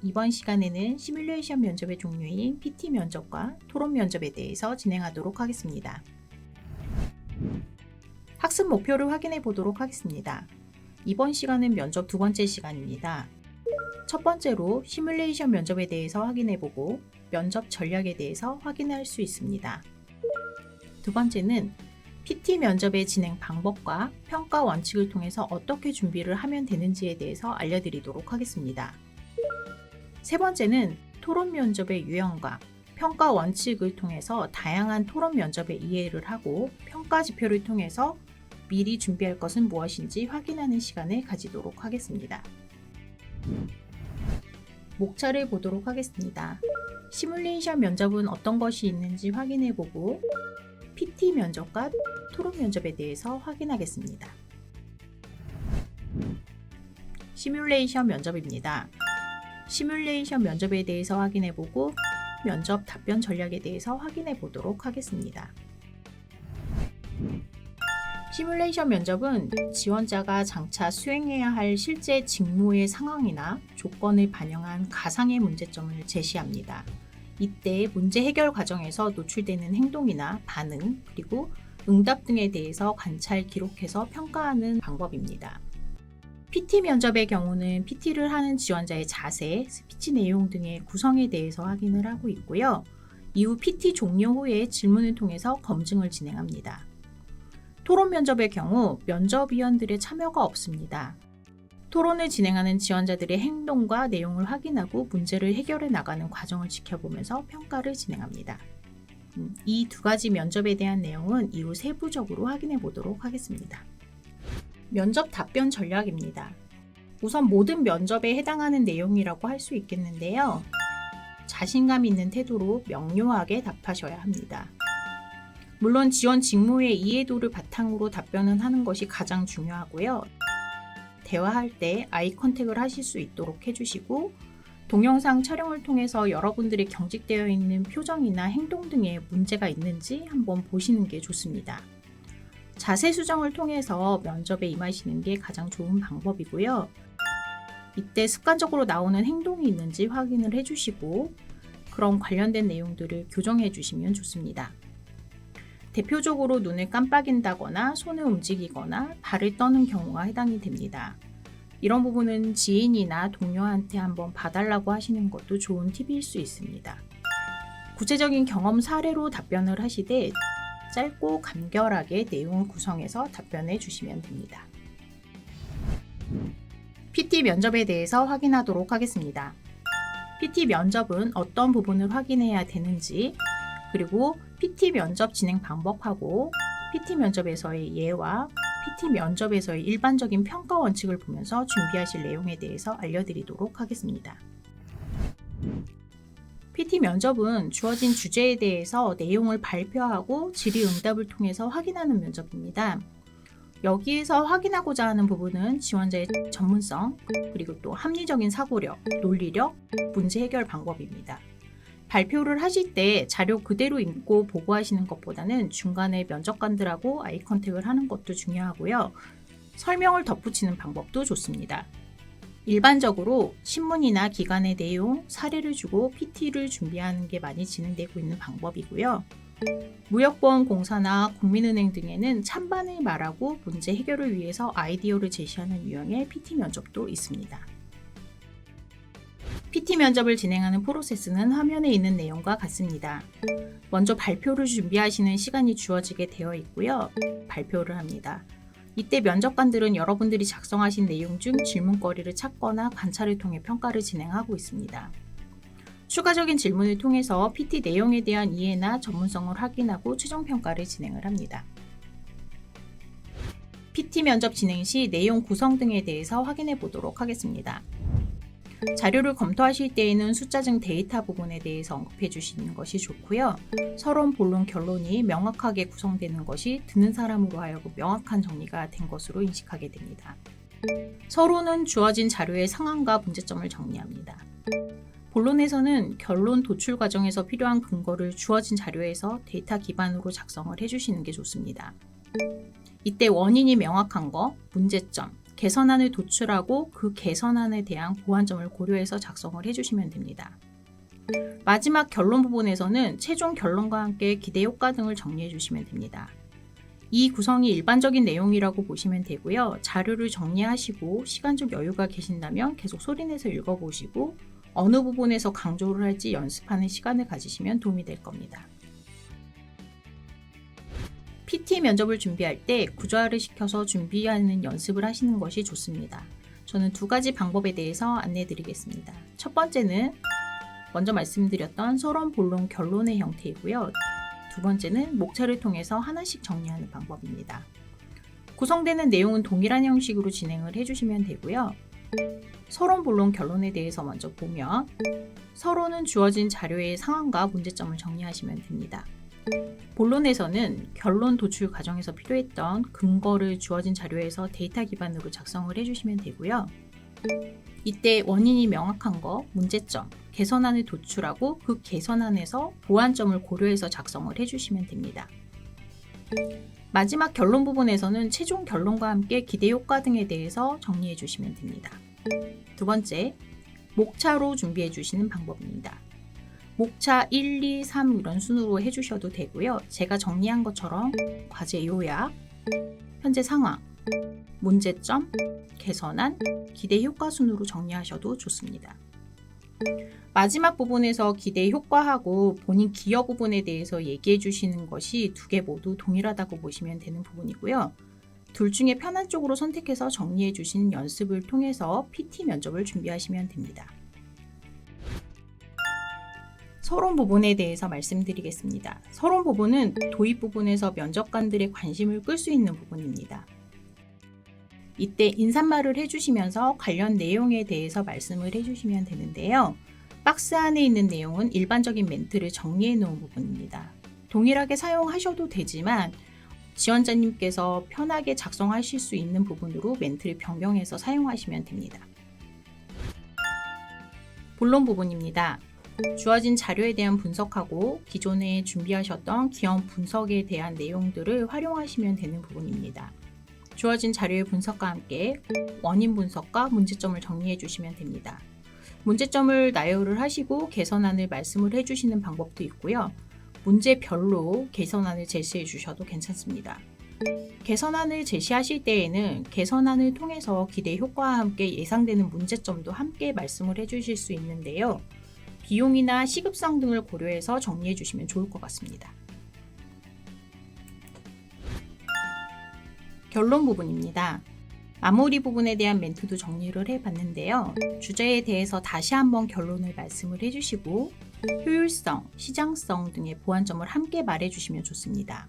이번 시간에는 시뮬레이션 면접의 종류인 PT 면접과 토론 면접에 대해서 진행하도록 하겠습니다. 학습 목표를 확인해 보도록 하겠습니다. 이번 시간은 면접 두 번째 시간입니다. 첫 번째로 시뮬레이션 면접에 대해서 확인해 보고 면접 전략에 대해서 확인할 수 있습니다. 두 번째는 PT 면접의 진행 방법과 평가 원칙을 통해서 어떻게 준비를 하면 되는지에 대해서 알려드리도록 하겠습니다. 세 번째는 토론 면접의 유형과 평가 원칙을 통해서 다양한 토론 면접의 이해를 하고 평가 지표를 통해서 미리 준비할 것은 무엇인지 확인하는 시간을 가지도록 하겠습니다. 목차를 보도록 하겠습니다. 시뮬레이션 면접은 어떤 것이 있는지 확인해 보고 PT 면접과 토론 면접에 대해서 확인하겠습니다. 시뮬레이션 면접입니다. 시뮬레이션 면접에 대해서 확인해 보고 면접 답변 전략에 대해서 확인해 보도록 하겠습니다. 시뮬레이션 면접은 지원자가 장차 수행해야 할 실제 직무의 상황이나 조건을 반영한 가상의 문제점을 제시합니다. 이때 문제 해결 과정에서 노출되는 행동이나 반응, 그리고 응답 등에 대해서 관찰 기록해서 평가하는 방법입니다. PT 면접의 경우는 PT를 하는 지원자의 자세, 스피치 내용 등의 구성에 대해서 확인을 하고 있고요. 이후 PT 종료 후에 질문을 통해서 검증을 진행합니다. 토론 면접의 경우 면접위원들의 참여가 없습니다. 토론을 진행하는 지원자들의 행동과 내용을 확인하고 문제를 해결해 나가는 과정을 지켜보면서 평가를 진행합니다. 이 두 가지 면접에 대한 내용은 이후 세부적으로 확인해 보도록 하겠습니다. 면접 답변 전략입니다. 우선 모든 면접에 해당하는 내용이라고 할 수 있겠는데요. 자신감 있는 태도로 명료하게 답하셔야 합니다. 물론 지원 직무의 이해도를 바탕으로 답변을 하는 것이 가장 중요하고요. 대화할 때 아이 컨택을 하실 수 있도록 해주시고 동영상 촬영을 통해서 여러분들이 경직되어 있는 표정이나 행동 등에 문제가 있는지 한번 보시는 게 좋습니다. 자세 수정을 통해서 면접에 임하시는 게 가장 좋은 방법이고요. 이때 습관적으로 나오는 행동이 있는지 확인을 해주시고 그런 관련된 내용들을 교정해 주시면 좋습니다. 대표적으로 눈을 깜빡인다거나 손을 움직이거나 발을 떠는 경우가 해당이 됩니다. 이런 부분은 지인이나 동료한테 한번 봐달라고 하시는 것도 좋은 팁일 수 있습니다. 구체적인 경험 사례로 답변을 하시되 짧고 간결하게 내용을 구성해서 답변해 주시면 됩니다. PT 면접에 대해서 확인하도록 하겠습니다. PT 면접은 어떤 부분을 확인해야 되는지, 그리고 PT 면접 진행 방법하고 PT 면접에서의 예와 PT 면접에서의 일반적인 평가 원칙을 보면서 준비하실 내용에 대해서 알려드리도록 하겠습니다. PT 면접은 주어진 주제에 대해서 내용을 발표하고 질의응답을 통해서 확인하는 면접입니다. 여기에서 확인하고자 하는 부분은 지원자의 전문성, 그리고 또 합리적인 사고력, 논리력, 문제 해결 방법입니다. 발표를 하실 때 자료 그대로 읽고 보고하시는 것보다는 중간에 면접관들하고 아이 컨택을 하는 것도 중요하고요. 설명을 덧붙이는 방법도 좋습니다. 일반적으로 신문이나 기관의 내용, 사례를 주고 PT를 준비하는 게 많이 진행되고 있는 방법이고요. 무역보험공사나 국민은행 등에는 찬반을 말하고 문제 해결을 위해서 아이디어를 제시하는 유형의 PT 면접도 있습니다. PT 면접을 진행하는 프로세스는 화면에 있는 내용과 같습니다. 먼저 발표를 준비하시는 시간이 주어지게 되어 있고요. 발표를 합니다. 이때 면접관들은 여러분들이 작성하신 내용 중 질문거리를 찾거나 관찰을 통해 평가를 진행하고 있습니다. 추가적인 질문을 통해서 PT 내용에 대한 이해나 전문성을 확인하고 최종 평가를 진행을 합니다. PT 면접 진행 시 내용 구성 등에 대해서 확인해 보도록 하겠습니다. 자료를 검토하실 때에는 숫자증 데이터 부분에 대해서 언급해 주시는 것이 좋고요. 서론, 본론, 결론이 명확하게 구성되는 것이 듣는 사람으로 하여금 명확한 정리가 된 것으로 인식하게 됩니다. 서론은 주어진 자료의 상황과 문제점을 정리합니다. 본론에서는 결론 도출 과정에서 필요한 근거를 주어진 자료에서 데이터 기반으로 작성을 해주시는 게 좋습니다. 이때 원인이 명확한 거, 문제점, 개선안을 도출하고 그 개선안에 대한 보완점을 고려해서 작성을 해주시면 됩니다. 마지막 결론 부분에서는 최종 결론과 함께 기대 효과 등을 정리해 주시면 됩니다. 이 구성이 일반적인 내용이라고 보시면 되고요. 자료를 정리하시고 시간적 여유가 계신다면 계속 소리내서 읽어보시고 어느 부분에서 강조를 할지 연습하는 시간을 가지시면 도움이 될 겁니다. PT 면접을 준비할 때 구조화를 시켜서 준비하는 연습을 하시는 것이 좋습니다. 저는 두 가지 방법에 대해서 안내해 드리겠습니다. 첫 번째는 먼저 말씀드렸던 서론, 본론, 결론의 형태이고요. 두 번째는 목차를 통해서 하나씩 정리하는 방법입니다. 구성되는 내용은 동일한 형식으로 진행을 해주시면 되고요. 서론, 본론, 결론에 대해서 먼저 보면 서론은 주어진 자료의 상황과 문제점을 정리하시면 됩니다. 본론에서는 결론 도출 과정에서 필요했던 근거를 주어진 자료에서 데이터 기반으로 작성을 해주시면 되고요. 이때 원인이 명확한 거, 문제점, 개선안을 도출하고 그 개선안에서 보완점을 고려해서 작성을 해주시면 됩니다. 마지막 결론 부분에서는 최종 결론과 함께 기대 효과 등에 대해서 정리해 주시면 됩니다. 두 번째, 목차로 준비해 주시는 방법입니다. 목차 1, 2, 3 이런 순으로 해주셔도 되고요. 제가 정리한 것처럼 과제 요약, 현재 상황, 문제점, 개선안, 기대 효과 순으로 정리하셔도 좋습니다. 마지막 부분에서 기대 효과하고 본인 기여 부분에 대해서 얘기해 주시는 것이 두 개 모두 동일하다고 보시면 되는 부분이고요. 둘 중에 편한 쪽으로 선택해서 정리해 주시는 연습을 통해서 PT 면접을 준비하시면 됩니다. 서론 부분에 대해서 말씀드리겠습니다. 서론 부분은 도입 부분에서 면접관들의 관심을 끌 수 있는 부분입니다. 이때 인사말을 해주시면서 관련 내용에 대해서 말씀을 해주시면 되는데요. 박스 안에 있는 내용은 일반적인 멘트를 정리해 놓은 부분입니다. 동일하게 사용하셔도 되지만 지원자님께서 편하게 작성하실 수 있는 부분으로 멘트를 변경해서 사용하시면 됩니다. 본론 부분입니다. 주어진 자료에 대한 분석하고 기존에 준비하셨던 기업 분석에 대한 내용들을 활용하시면 되는 부분입니다. 주어진 자료의 분석과 함께 원인 분석과 문제점을 정리해 주시면 됩니다. 문제점을 나열을 하시고 개선안을 말씀을 해주시는 방법도 있고요. 문제별로 개선안을 제시해 주셔도 괜찮습니다. 개선안을 제시하실 때에는 개선안을 통해서 기대 효과와 함께 예상되는 문제점도 함께 말씀을 해주실 수 있는데요. 비용이나 시급성 등을 고려해서 정리해 주시면 좋을 것 같습니다. 결론 부분입니다. 마무리 부분에 대한 멘트도 정리를 해봤는데요. 주제에 대해서 다시 한번 결론을 말씀을 해주시고 효율성, 시장성 등의 보완점을 함께 말해주시면 좋습니다.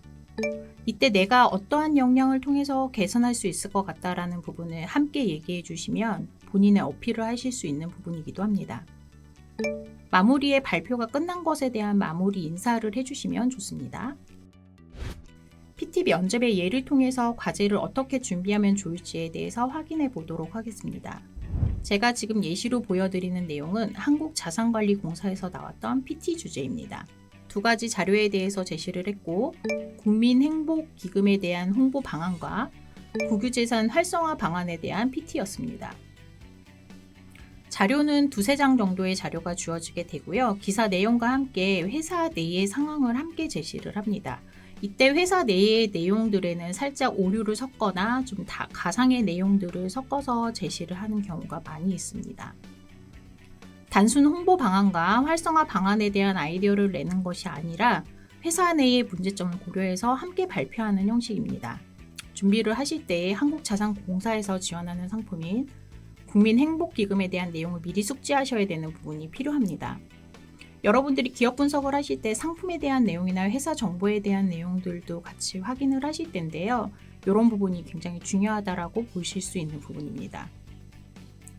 이때 내가 어떠한 역량을 통해서 개선할 수 있을 것 같다라는 부분을 함께 얘기해 주시면 본인의 어필을 하실 수 있는 부분이기도 합니다. 마무리에 발표가 끝난 것에 대한 마무리 인사를 해주시면 좋습니다. PT 면접의 예를 통해서 과제를 어떻게 준비하면 좋을지에 대해서 확인해 보도록 하겠습니다. 제가 지금 예시로 보여드리는 내용은 한국자산관리공사에서 나왔던 PT 주제입니다. 두 가지 자료에 대해서 제시를 했고 국민행복기금에 대한 홍보 방안과 국유재산 활성화 방안에 대한 PT였습니다. 자료는 두세 장 정도의 자료가 주어지게 되고요. 기사 내용과 함께 회사 내의 상황을 함께 제시를 합니다. 이때 회사 내의 내용들에는 살짝 오류를 섞거나 좀 가상의 내용들을 섞어서 제시를 하는 경우가 많이 있습니다. 단순 홍보 방안과 활성화 방안에 대한 아이디어를 내는 것이 아니라 회사 내의 문제점을 고려해서 함께 발표하는 형식입니다. 준비를 하실 때 한국자산공사에서 지원하는 상품인 국민행복기금에 대한 내용을 미리 숙지하셔야 되는 부분이 필요합니다. 여러분들이 기업 분석을 하실 때 상품에 대한 내용이나 회사 정보에 대한 내용들도 같이 확인을 하실 텐데요. 이런 부분이 굉장히 중요하다고 보실 수 있는 부분입니다.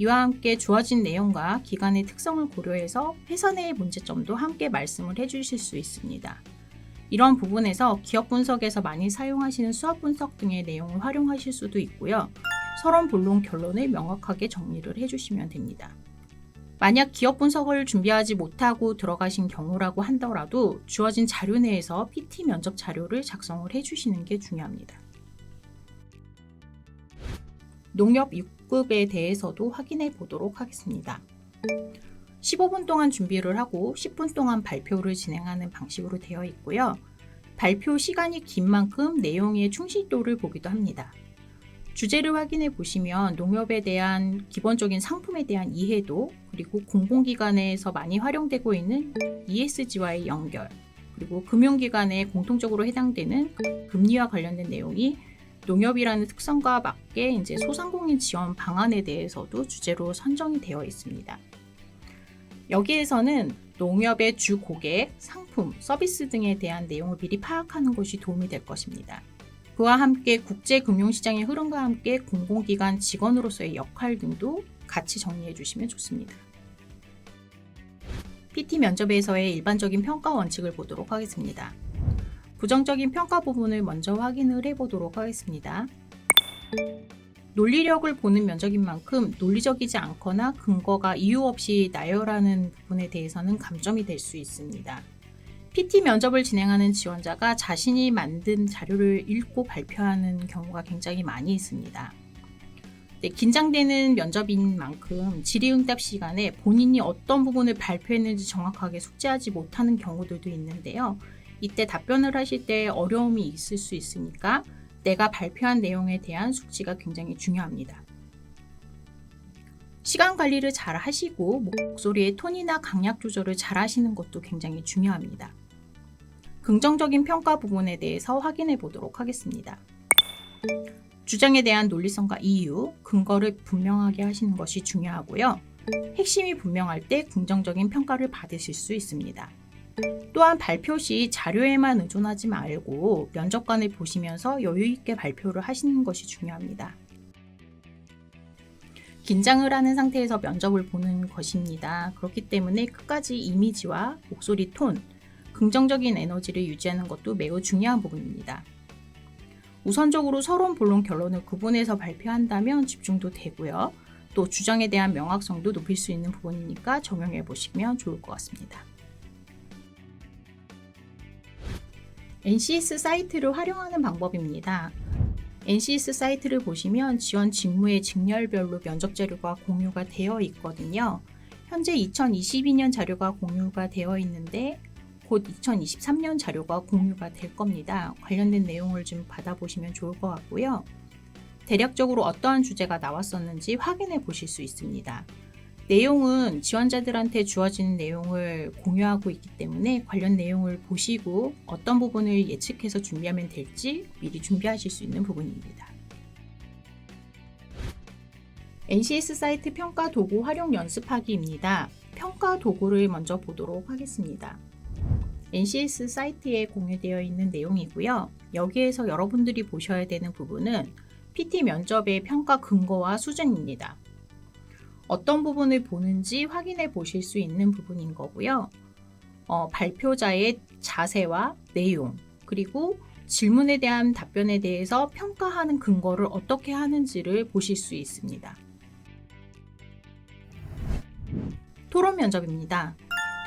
이와 함께 주어진 내용과 기간의 특성을 고려해서 회사 내의 문제점도 함께 말씀을 해주실 수 있습니다. 이런 부분에서 기업 분석에서 많이 사용하시는 수학 분석 등의 내용을 활용하실 수도 있고요. 서론, 본론, 결론을 명확하게 정리를 해주시면 됩니다. 만약 기업 분석을 준비하지 못하고 들어가신 경우라고 하더라도 주어진 자료 내에서 PT 면접 자료를 작성을 해주시는 게 중요합니다. 농협 6급에 대해서도 확인해 보도록 하겠습니다. 15분 동안 준비를 하고 10분 동안 발표를 진행하는 방식으로 되어 있고요. 발표 시간이 긴 만큼 내용의 충실도를 보기도 합니다. 주제를 확인해 보시면 농협에 대한 기본적인 상품에 대한 이해도, 그리고 공공기관에서 많이 활용되고 있는 ESG와의 연결, 그리고 금융기관에 공통적으로 해당되는 금리와 관련된 내용이 농협이라는 특성과 맞게 이제 소상공인 지원 방안에 대해서도 주제로 선정이 되어 있습니다. 여기에서는 농협의 주 고객, 상품, 서비스 등에 대한 내용을 미리 파악하는 것이 도움이 될 것입니다. 그와 함께 국제금융시장의 흐름과 함께 공공기관 직원으로서의 역할 등도 같이 정리해 주시면 좋습니다. PT 면접에서의 일반적인 평가 원칙을 보도록 하겠습니다. 부정적인 평가 부분을 먼저 확인을 해보도록 하겠습니다. 논리력을 보는 면접인 만큼 논리적이지 않거나 근거가 이유 없이 나열하는 부분에 대해서는 감점이 될 수 있습니다. PT 면접을 진행하는 지원자가 자신이 만든 자료를 읽고 발표하는 경우가 굉장히 많이 있습니다. 긴장되는 면접인 만큼 질의응답 시간에 본인이 어떤 부분을 발표했는지 정확하게 숙지하지 못하는 경우들도 있는데요. 이때 답변을 하실 때 어려움이 있을 수 있으니까 내가 발표한 내용에 대한 숙지가 굉장히 중요합니다. 시간 관리를 잘 하시고 목소리의 톤이나 강약 조절을 잘 하시는 것도 굉장히 중요합니다. 긍정적인 평가 부분에 대해서 확인해 보도록 하겠습니다. 주장에 대한 논리성과 이유, 근거를 분명하게 하시는 것이 중요하고요. 핵심이 분명할 때 긍정적인 평가를 받으실 수 있습니다. 또한 발표 시 자료에만 의존하지 말고 면접관을 보시면서 여유 있게 발표를 하시는 것이 중요합니다. 긴장을 하는 상태에서 면접을 보는 것입니다. 그렇기 때문에 끝까지 이미지와 목소리 톤, 긍정적인 에너지를 유지하는 것도 매우 중요한 부분입니다. 우선적으로 서론, 본론, 결론을 구분해서 발표한다면 집중도 되고요. 또 주장에 대한 명확성도 높일 수 있는 부분이니까 적용해 보시면 좋을 것 같습니다. NCS 사이트를 활용하는 방법입니다. NCS 사이트를 보시면 지원 직무의 직렬별로 면접 자료가 공유가 되어 있거든요. 현재 2022년 자료가 공유가 되어 있는데 곧 2023년 자료가 공유가 될 겁니다. 관련된 내용을 좀 받아보시면 좋을 것 같고요. 대략적으로 어떠한 주제가 나왔었는지 확인해 보실 수 있습니다. 내용은 지원자들한테 주어지는 내용을 공유하고 있기 때문에 관련 내용을 보시고 어떤 부분을 예측해서 준비하면 될지 미리 준비하실 수 있는 부분입니다. NCS 사이트 평가 도구 활용 연습하기입니다. 평가 도구를 먼저 보도록 하겠습니다. NCS 사이트에 공유되어 있는 내용이고요. 여기에서 여러분들이 보셔야 되는 부분은 PT 면접의 평가 근거와 수준입니다. 어떤 부분을 보는지 확인해 보실 수 있는 부분인 거고요. 발표자의 자세와 내용, 그리고 질문에 대한 답변에 대해서 평가하는 근거를 어떻게 하는지를 보실 수 있습니다. 토론 면접입니다.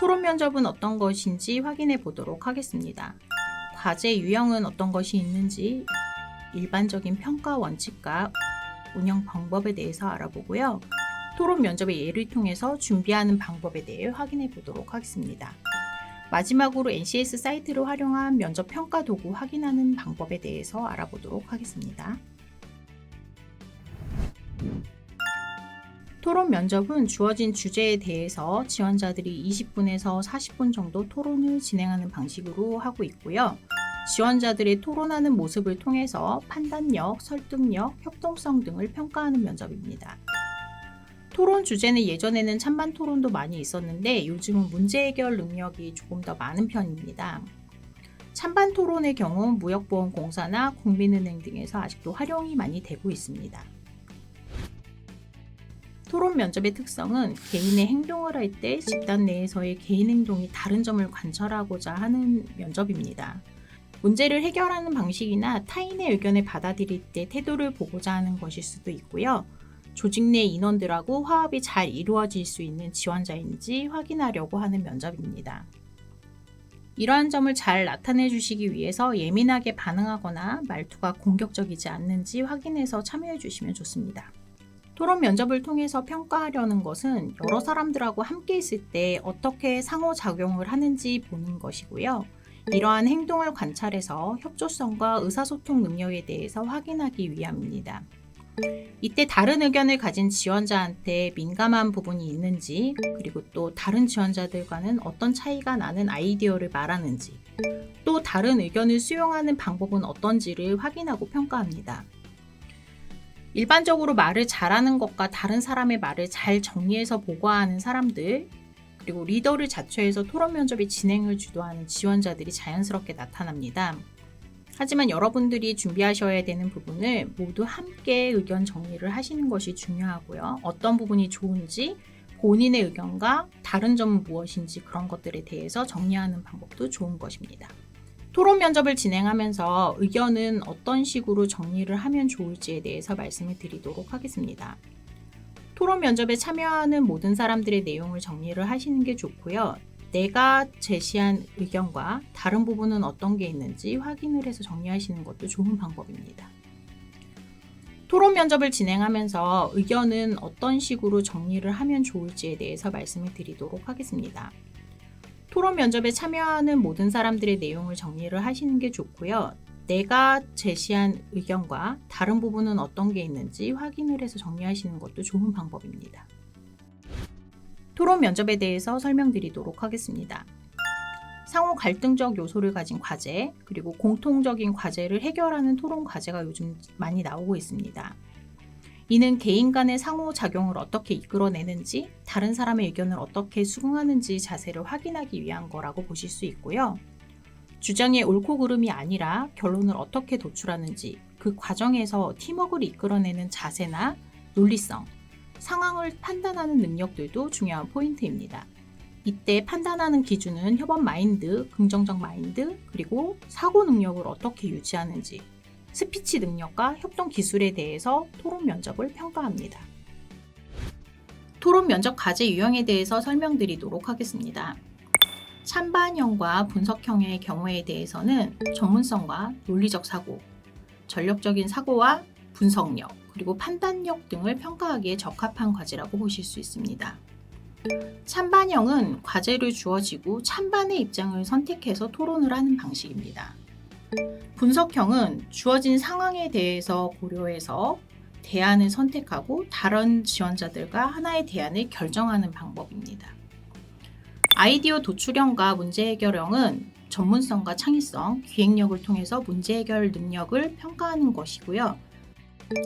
토론 면접은 어떤 것인지 확인해 보도록 하겠습니다. 과제 유형은 어떤 것이 있는지, 일반적인 평가 원칙과 운영 방법에 대해서 알아보고요. 토론 면접의 예를 통해서 준비하는 방법에 대해 확인해 보도록 하겠습니다. 마지막으로 NCS 사이트를 활용한 면접 평가 도구 확인하는 방법에 대해서 알아보도록 하겠습니다. 토론 면접은 주어진 주제에 대해서 지원자들이 20분에서 40분 정도 토론을 진행하는 방식으로 하고 있고요. 지원자들의 토론하는 모습을 통해서 판단력, 설득력, 협동성 등을 평가하는 면접입니다. 토론 주제는 예전에는 찬반 토론도 많이 있었는데 요즘은 문제 해결 능력이 조금 더 많은 편입니다. 찬반 토론의 경우 무역보험공사나 국민은행 등에서 아직도 활용이 많이 되고 있습니다. 토론 면접의 특성은 개인의 행동을 할 때 집단 내에서의 개인 행동이 다른 점을 관찰하고자 하는 면접입니다. 문제를 해결하는 방식이나 타인의 의견을 받아들일 때 태도를 보고자 하는 것일 수도 있고요. 조직 내 인원들하고 화합이 잘 이루어질 수 있는 지원자인지 확인하려고 하는 면접입니다. 이러한 점을 잘 나타내 주시기 위해서 예민하게 반응하거나 말투가 공격적이지 않는지 확인해서 참여해 주시면 좋습니다. 토론 면접을 통해서 평가하려는 것은 여러 사람들하고 함께 있을 때 어떻게 상호작용을 하는지 보는 것이고요. 이러한 행동을 관찰해서 협조성과 의사소통 능력에 대해서 확인하기 위함입니다. 이때 다른 의견을 가진 지원자한테 민감한 부분이 있는지, 그리고 또 다른 지원자들과는 어떤 차이가 나는 아이디어를 말하는지, 또 다른 의견을 수용하는 방법은 어떤지를 확인하고 평가합니다. 일반적으로 말을 잘하는 것과 다른 사람의 말을 잘 정리해서 보고하는 사람들, 그리고 리더를 자처해서 토론 면접의 진행을 주도하는 지원자들이 자연스럽게 나타납니다. 하지만 여러분들이 준비하셔야 되는 부분을 모두 함께 의견 정리를 하시는 것이 중요하고요. 어떤 부분이 좋은지, 본인의 의견과 다른 점은 무엇인지 그런 것들에 대해서 정리하는 방법도 좋은 것입니다. 토론 면접을 진행하면서 의견은 어떤 식으로 정리를 하면 좋을지에 대해서 말씀을 드리도록 하겠습니다. 토론 면접에 참여하는 모든 사람들의 내용을 정리를 하시는 게 좋고요. 내가 제시한 의견과 다른 부분은 어떤 게 있는지 확인을 해서 정리하시는 것도 좋은 방법입니다. 토론 면접을 진행하면서 의견은 어떤 식으로 정리를 하면 좋을지에 대해서 말씀을 드리도록 하겠습니다. 토론 면접에 참여하는 모든 사람들의 내용을 정리를 하시는 게 좋고요. 내가 제시한 의견과 다른 부분은 어떤 게 있는지 확인을 해서 정리하시는 것도 좋은 방법입니다. 토론 면접에 대해서 설명드리도록 하겠습니다. 상호 갈등적 요소를 가진 과제, 그리고 공통적인 과제를 해결하는 토론 과제가 요즘 많이 나오고 있습니다. 이는 개인 간의 상호작용을 어떻게 이끌어내는지, 다른 사람의 의견을 어떻게 수긍하는지 자세를 확인하기 위한 거라고 보실 수 있고요. 주장의 옳고 그름이 아니라 결론을 어떻게 도출하는지, 그 과정에서 팀워크를 이끌어내는 자세나 논리성, 상황을 판단하는 능력들도 중요한 포인트입니다. 이때 판단하는 기준은 협업 마인드, 긍정적 마인드, 그리고 사고 능력을 어떻게 유지하는지, 스피치 능력과 협동 기술에 대해서 토론 면접을 평가합니다. 토론 면접 과제 유형에 대해서 설명드리도록 하겠습니다. 찬반형과 분석형의 경우에 대해서는 전문성과 논리적 사고, 전력적인 사고와 분석력, 그리고 판단력 등을 평가하기에 적합한 과제라고 보실 수 있습니다. 찬반형은 과제를 주어지고 찬반의 입장을 선택해서 토론을 하는 방식입니다. 분석형은 주어진 상황에 대해서 고려해서 대안을 선택하고 다른 지원자들과 하나의 대안을 결정하는 방법입니다. 아이디어 도출형과 문제 해결형은 전문성과 창의성, 기획력을 통해서 문제 해결 능력을 평가하는 것이고요.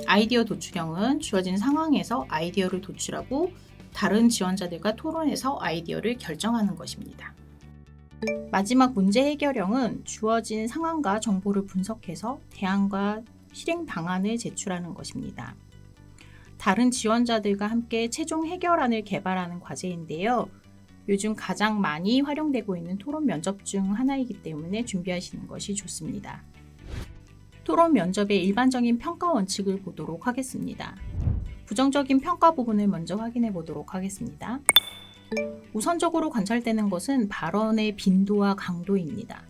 아이디어 도출형은 주어진 상황에서 아이디어를 도출하고 다른 지원자들과 토론해서 아이디어를 결정하는 것입니다. 마지막 문제 해결형은 주어진 상황과 정보를 분석해서 대안과 실행 방안을 제출하는 것입니다. 다른 지원자들과 함께 최종 해결안을 개발하는 과제인데요. 요즘 가장 많이 활용되고 있는 토론 면접 중 하나이기 때문에 준비하시는 것이 좋습니다. 토론 면접의 일반적인 평가 원칙을 보도록 하겠습니다. 부정적인 평가 부분을 먼저 확인해 보도록 하겠습니다. 우선적으로 관찰되는 것은 발언의 빈도와 강도입니다.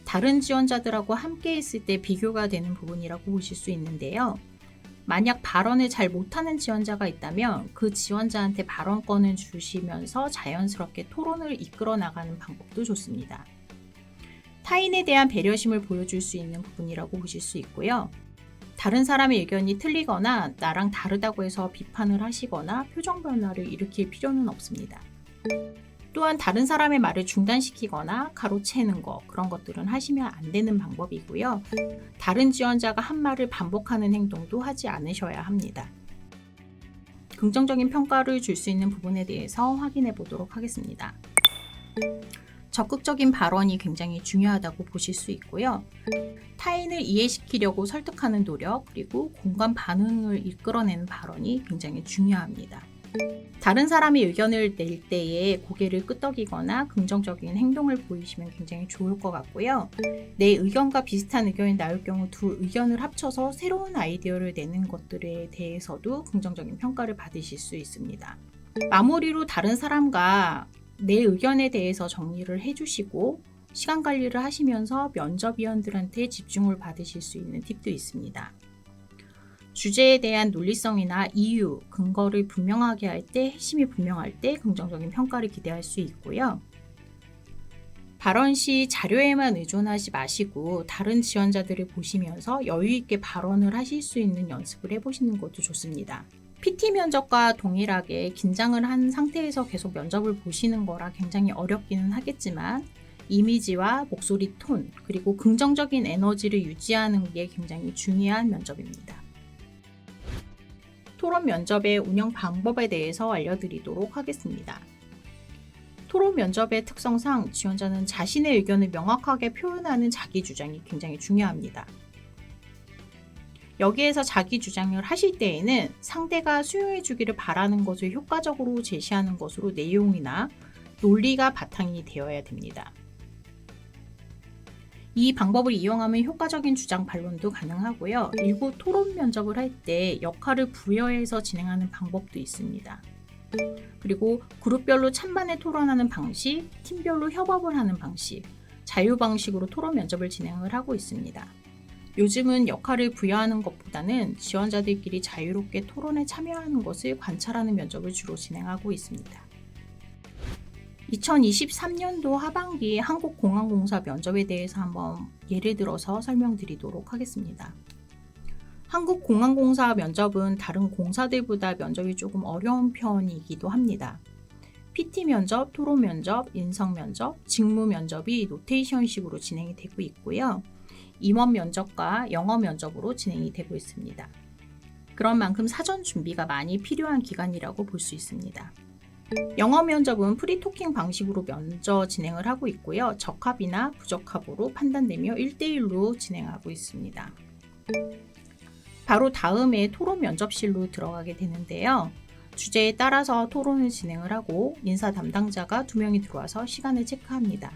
다른 지원자들하고 함께 있을 때 비교가 되는 부분이라고 보실 수 있는데요. 만약 발언을 잘 못하는 지원자가 있다면 그 지원자한테 발언권을 주시면서 자연스럽게 토론을 이끌어 나가는 방법도 좋습니다. 타인에 대한 배려심을 보여줄 수 있는 부분이라고 보실 수 있고요. 다른 사람의 의견이 틀리거나 나랑 다르다고 해서 비판을 하시거나 표정 변화를 일으킬 필요는 없습니다. 또한 다른 사람의 말을 중단시키거나 가로채는 거, 그런 것들은 하시면 안 되는 방법이고요. 다른 지원자가 한 말을 반복하는 행동도 하지 않으셔야 합니다. 긍정적인 평가를 줄 수 있는 부분에 대해서 확인해 보도록 하겠습니다. 적극적인 발언이 굉장히 중요하다고 보실 수 있고요. 타인을 이해시키려고 설득하는 노력, 그리고 공감 반응을 이끌어내는 발언이 굉장히 중요합니다. 다른 사람의 의견을 낼 때에 고개를 끄덕이거나 긍정적인 행동을 보이시면 굉장히 좋을 것 같고요. 내 의견과 비슷한 의견이 나올 경우 두 의견을 합쳐서 새로운 아이디어를 내는 것들에 대해서도 긍정적인 평가를 받으실 수 있습니다. 마무리로 다른 사람과 내 의견에 대해서 정리를 해주시고 시간 관리를 하시면서 면접위원들한테 집중을 받으실 수 있는 팁도 있습니다. 주제에 대한 논리성이나 이유, 근거를 분명하게 할 때, 핵심이 분명할 때 긍정적인 평가를 기대할 수 있고요. 발언 시 자료에만 의존하지 마시고 다른 지원자들을 보시면서 여유 있게 발언을 하실 수 있는 연습을 해보시는 것도 좋습니다. PT 면접과 동일하게 긴장을 한 상태에서 계속 면접을 보시는 거라 굉장히 어렵기는 하겠지만 이미지와 목소리 톤, 그리고 긍정적인 에너지를 유지하는 게 굉장히 중요한 면접입니다. 토론 면접의 운영 방법에 대해서 알려드리도록 하겠습니다. 토론 면접의 특성상 지원자는 자신의 의견을 명확하게 표현하는 자기 주장이 굉장히 중요합니다. 여기에서 자기 주장을 하실 때에는 상대가 수용해 주기를 바라는 것을 효과적으로 제시하는 것으로 내용이나 논리가 바탕이 되어야 됩니다. 이 방법을 이용하면 효과적인 주장 반론도 가능하고요. 일부 토론 면접을 할 때 역할을 부여해서 진행하는 방법도 있습니다. 그리고 그룹별로 찬반에 토론하는 방식, 팀별로 협업을 하는 방식, 자유 방식으로 토론 면접을 진행을 하고 있습니다. 요즘은 역할을 부여하는 것보다는 지원자들끼리 자유롭게 토론에 참여하는 것을 관찰하는 면접을 주로 진행하고 있습니다. 2023년도 하반기 한국공항공사 면접에 대해서 한번 예를 들어서 설명드리도록 하겠습니다. 한국공항공사 면접은 다른 공사들보다 면접이 조금 어려운 편이기도 합니다. PT 면접, 토론 면접, 인성 면접, 직무 면접이 로테이션식으로 진행이 되고 있고요. 임원 면접과 영어 면접으로 진행이 되고 있습니다. 그런 만큼 사전 준비가 많이 필요한 기간이라고 볼 수 있습니다. 영어 면접은 프리토킹 방식으로 먼저 진행을 하고 있고요. 적합이나 부적합으로 판단되며 1대1로 진행하고 있습니다. 바로 다음에 토론 면접실로 들어가게 되는데요. 주제에 따라서 토론을 진행을 하고 인사 담당자가 2명이 들어와서 시간을 체크합니다.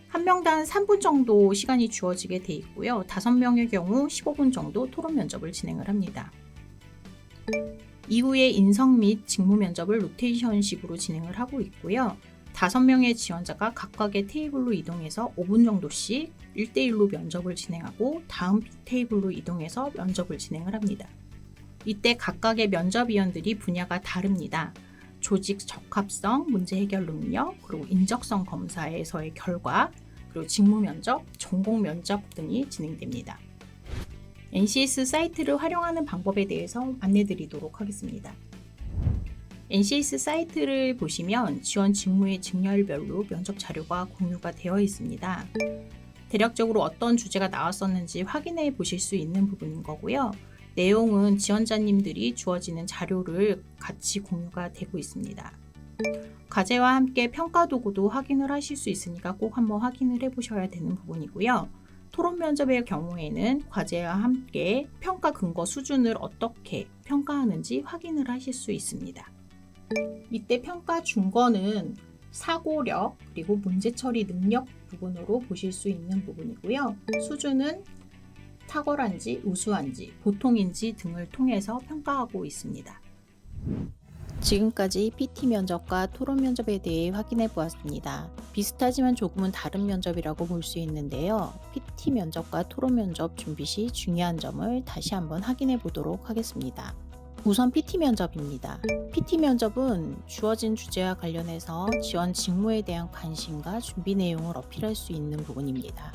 한 명당 3분 정도 시간이 주어지게 돼 있고요. 5명의 경우 15분 정도 토론 면접을 진행을 합니다. 이후에 인성 및 직무 면접을 로테이션식으로 진행을 하고 있고요. 5명의 지원자가 각각의 테이블로 이동해서 5분 정도씩 1대1로 면접을 진행하고 다음 테이블로 이동해서 면접을 진행을 합니다. 이때 각각의 면접위원들이 분야가 다릅니다. 조직 적합성, 문제 해결 능력, 그리고 인적성 검사에서의 결과, 그리고 직무 면접, 전공 면접 등이 진행됩니다. NCS 사이트를 활용하는 방법에 대해서 안내드리도록 하겠습니다. NCS 사이트를 보시면 지원 직무의 직렬별로 면접 자료가 공유가 되어 있습니다. 대략적으로 어떤 주제가 나왔었는지 확인해 보실 수 있는 부분인 거고요. 내용은 지원자님들이 주어지는 자료를 같이 공유가 되고 있습니다. 과제와 함께 평가 도구도 확인을 하실 수 있으니까 꼭 한번 확인을 해 보셔야 되는 부분이고요. 토론 면접의 경우에는 과제와 함께 평가 근거 수준을 어떻게 평가하는지 확인을 하실 수 있습니다. 이때 평가 준거는 사고력 그리고 문제 처리 능력 부분으로 보실 수 있는 부분이고요. 수준은 탁월한지 우수한지 보통인지 등을 통해서 평가하고 있습니다. 지금까지 PT 면접과 토론 면접에 대해 확인해 보았습니다. 비슷하지만 조금은 다른 면접이라고 볼 수 있는데요. PT 면접과 토론 면접 준비 시 중요한 점을 다시 한번 확인해 보도록 하겠습니다. 우선 PT 면접입니다. PT 면접은 주어진 주제와 관련해서 지원 직무에 대한 관심과 준비 내용을 어필할 수 있는 부분입니다.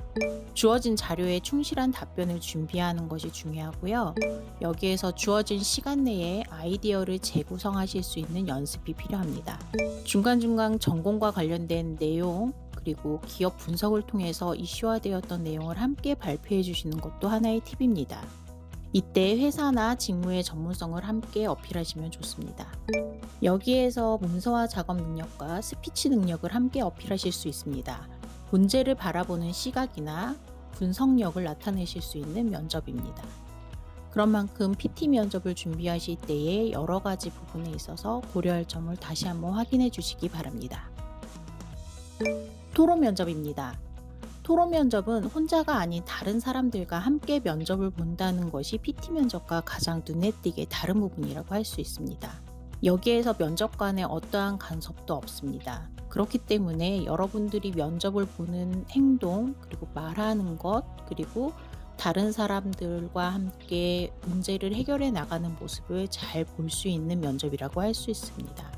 주어진 자료에 충실한 답변을 준비하는 것이 중요하고요. 여기에서 주어진 시간 내에 아이디어를 재구성하실 수 있는 연습이 필요합니다. 중간중간 전공과 관련된 내용, 그리고 기업 분석을 통해서 이슈화되었던 내용을 함께 발표해 주시는 것도 하나의 팁입니다. 이때 회사나 직무의 전문성을 함께 어필하시면 좋습니다. 여기에서 문서화 작업 능력과 스피치 능력을 함께 어필하실 수 있습니다. 문제를 바라보는 시각이나 분석력을 나타내실 수 있는 면접입니다. 그런 만큼 PT 면접을 준비하실 때에 여러 가지 부분에 있어서 고려할 점을 다시 한번 확인해 주시기 바랍니다. 토론 면접입니다. 토론 면접은 혼자가 아닌 다른 사람들과 함께 면접을 본다는 것이 PT 면접과 가장 눈에 띄게 다른 부분이라고 할 수 있습니다. 여기에서 면접관의 어떠한 간섭도 없습니다. 그렇기 때문에 여러분들이 면접을 보는 행동, 그리고 말하는 것, 그리고 다른 사람들과 함께 문제를 해결해 나가는 모습을 잘 볼 수 있는 면접이라고 할 수 있습니다.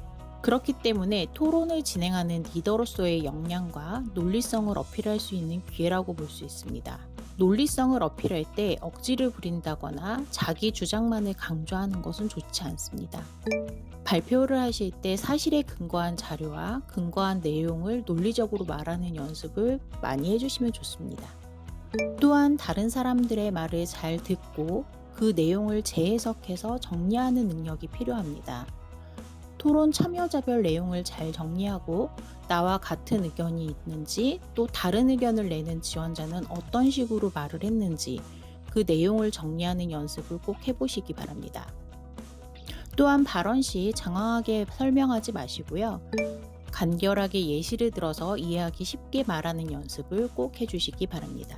그렇기 때문에 토론을 진행하는 리더로서의 역량과 논리성을 어필할 수 있는 기회라고 볼 수 있습니다. 논리성을 어필할 때 억지를 부린다거나 자기 주장만을 강조하는 것은 좋지 않습니다. 발표를 하실 때 사실에 근거한 자료와 근거한 내용을 논리적으로 말하는 연습을 많이 해주시면 좋습니다. 또한 다른 사람들의 말을 잘 듣고 그 내용을 재해석해서 정리하는 능력이 필요합니다. 토론 참여자별 내용을 잘 정리하고 나와 같은 의견이 있는지, 또 다른 의견을 내는 지원자는 어떤 식으로 말을 했는지 그 내용을 정리하는 연습을 꼭 해보시기 바랍니다. 또한 발언 시 장황하게 설명하지 마시고요. 간결하게 예시를 들어서 이해하기 쉽게 말하는 연습을 꼭 해주시기 바랍니다.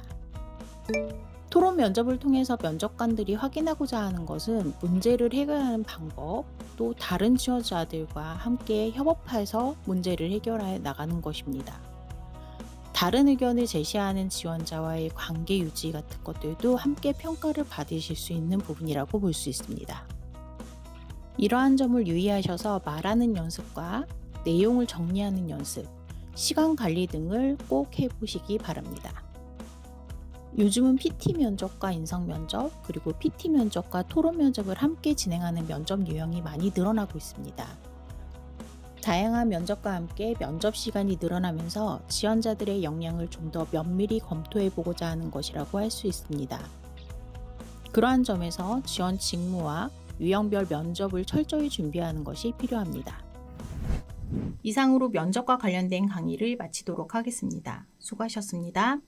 토론 면접을 통해서 면접관들이 확인하고자 하는 것은 문제를 해결하는 방법, 또 다른 지원자들과 함께 협업해서 문제를 해결해 나가는 것입니다. 다른 의견을 제시하는 지원자와의 관계 유지 같은 것들도 함께 평가를 받으실 수 있는 부분이라고 볼 수 있습니다. 이러한 점을 유의하셔서 말하는 연습과 내용을 정리하는 연습, 시간 관리 등을 꼭 해보시기 바랍니다. 요즘은 PT 면접과 인성 면접, 그리고 PT 면접과 토론 면접을 함께 진행하는 면접 유형이 많이 늘어나고 있습니다. 다양한 면접과 함께 면접 시간이 늘어나면서 지원자들의 역량을 좀 더 면밀히 검토해 보고자 하는 것이라고 할 수 있습니다. 그러한 점에서 지원 직무와 유형별 면접을 철저히 준비하는 것이 필요합니다. 이상으로 면접과 관련된 강의를 마치도록 하겠습니다. 수고하셨습니다.